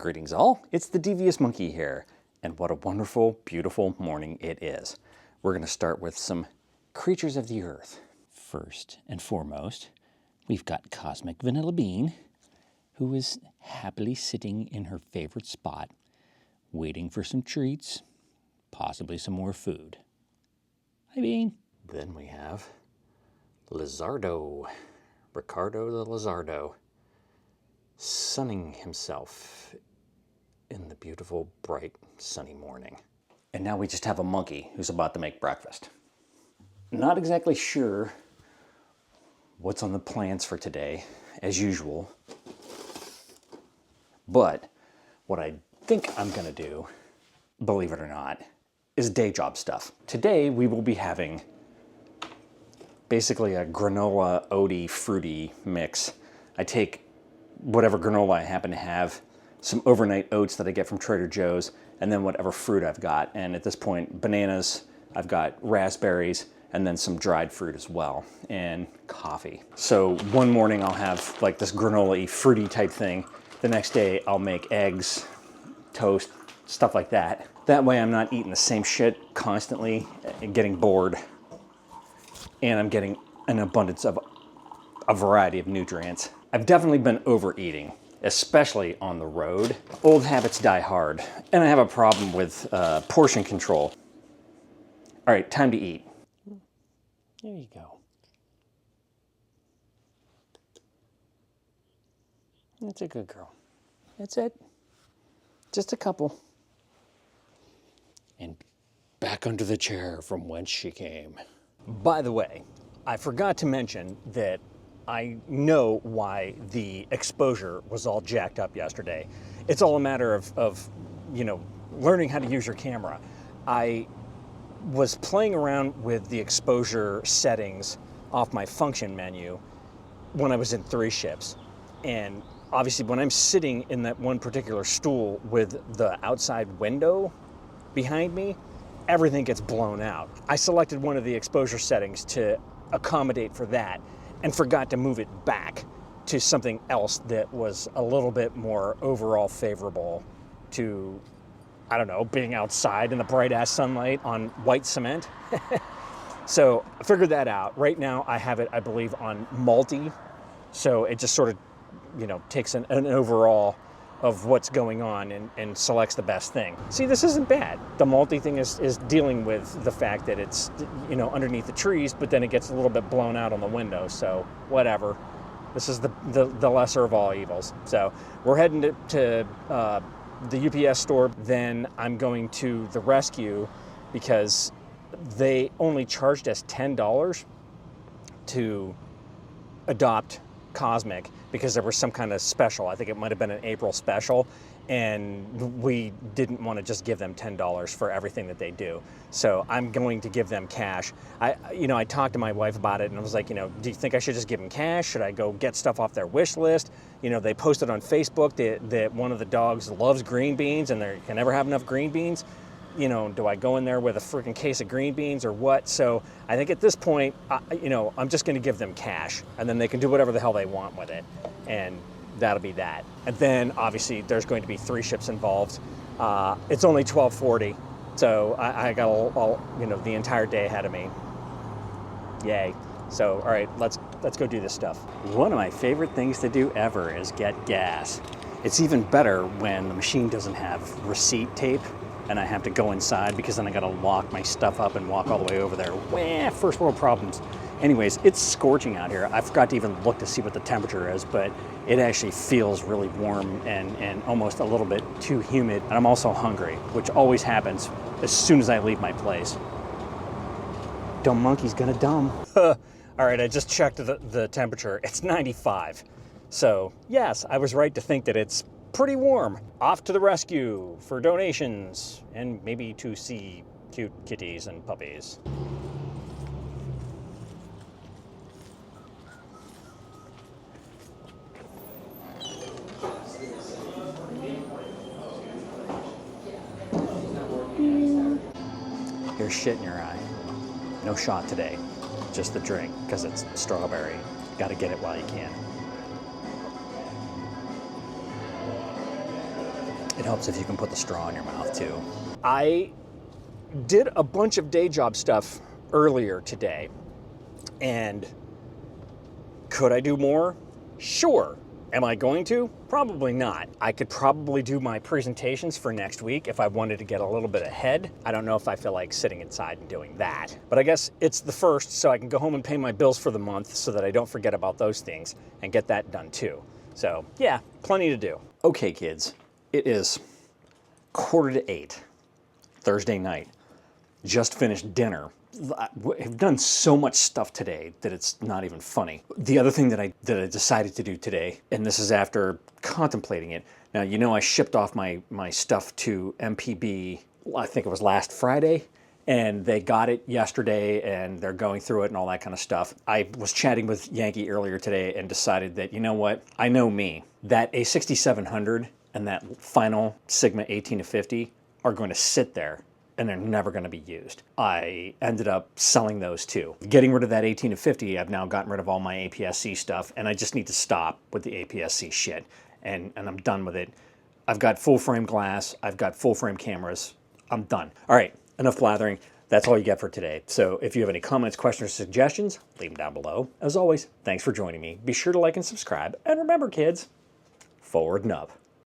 Greetings all, it's the Devious Monkey here, and what a wonderful, beautiful morning it is. We're going to start with some creatures of the earth. First and foremost, we've got Cosmic Vanilla Bean, who is happily sitting in her favorite spot, waiting for some treats, possibly some more food. Hi, Bean. Then we have Lizardo, Ricardo the Lizardo, sunning himself in the beautiful, bright, sunny morning. And now we just have a monkey who's about to make breakfast. Not exactly sure what's on the plans for today, as usual. But what I think I'm gonna do, believe it or not, is day job stuff. Today we will be having basically a granola oaty fruity mix. I take whatever granola I happen to have, some overnight oats that I get from Trader Joe's, and then whatever fruit I've got. And at this point, bananas, I've got raspberries, and then some dried fruit as well, and coffee. So one morning I'll have like this granola-y, fruity type thing. The next day I'll make eggs, toast, stuff like that. That way I'm not eating the same shit constantly and getting bored. And I'm getting an abundance of a variety of nutrients. I've definitely been overeating, especially on the road. Old habits die hard, and I have a problem with portion control. All right, time to eat. There you go. That's a good girl. That's it. Just a couple. And back under the chair from whence she came. By the way, I forgot to mention that I know why the exposure was all jacked up yesterday. It's all a matter of you know, learning how to use your camera. I was playing around with the exposure settings off my function menu when I was in 3 ships. And obviously when I'm sitting in that one particular stool with the outside window behind me, everything gets blown out. I selected one of the exposure settings to accommodate for that and forgot to move it back to something else that was a little bit more overall favorable to, I don't know, being outside in the bright ass sunlight on white cement. So I figured that out. Right now I have it, I believe, on multi. So it just sort of, you know, takes an overall of what's going on and selects the best thing. See, this isn't bad. The multi thing is dealing with the fact that it's, you know, underneath the trees, but then it gets a little bit blown out on the window, so whatever. This is the lesser of all evils. So we're heading to the UPS store, then I'm going to the rescue because they only charged us $10 to adopt Cosmic because there was some kind of special. I think it might have been an April special, and we didn't want to just give them $10 for everything that they do. So I'm going to give them cash. I talked to my wife about it, and I was like, you know, do you think I should just give them cash? Should I go get stuff off their wish list? You know, they posted on Facebook that one of the dogs loves green beans, and they can never have enough green beans. You know, do I go in there with a freaking case of green beans or what? So I think at this point, you know, I'm just going to give them cash, and then they can do whatever the hell they want with it, and that'll be that. And then obviously there's going to be 3 ships involved. It's only 12:40, so I got all, you know, the entire day ahead of me. Yay! So all right, let's go do this stuff. One of my favorite things to do ever is get gas. It's even better when the machine doesn't have receipt tape and I have to go inside, because then I gotta lock my stuff up and walk all the way over there. Wah, first world problems. Anyways, it's scorching out here. I forgot to even look to see what the temperature is, but it actually feels really warm and almost a little bit too humid. And I'm also hungry, which always happens as soon as I leave my place. Dumb monkey's gonna dumb. All right, I just checked the temperature. It's 95. So yes, I was right to think that it's pretty warm. Off to the rescue for donations and maybe to see cute kitties and puppies. Here's shit in your eye. No shot today, just the drink, because it's strawberry. Gotta get it while you can. It helps if you can put the straw in your mouth too. I did a bunch of day job stuff earlier today, and could I do more? Sure. Am I going to? Probably not. I could probably do my presentations for next week if I wanted to get a little bit ahead. I don't know if I feel like sitting inside and doing that. But I guess it's the first, so I can go home and pay my bills for the month so that I don't forget about those things and get that done too. So yeah, plenty to do. Okay, kids, it is 7:45, Thursday night. Just finished dinner. I've done so much stuff today that it's not even funny. The other thing that I decided to do today, and this is after contemplating it. Now, you know I shipped off my stuff to MPB, I think it was last Friday, and they got it yesterday and they're going through it and all that kind of stuff. I was chatting with Yankee earlier today and decided that, you know what, I know me, that a 6700 and that final Sigma 18-50 are going to sit there and they're never going to be used. I ended up selling those too. Getting rid of that 18-50, I've now gotten rid of all my APS-C stuff, and I just need to stop with the APS-C shit, and I'm done with it. I've got full frame glass, I've got full frame cameras, I'm done. All right, enough blathering. That's all you get for today. So if you have any comments, questions, or suggestions, leave them down below. As always, thanks for joining me. Be sure to like and subscribe, and remember, kids, forward and up.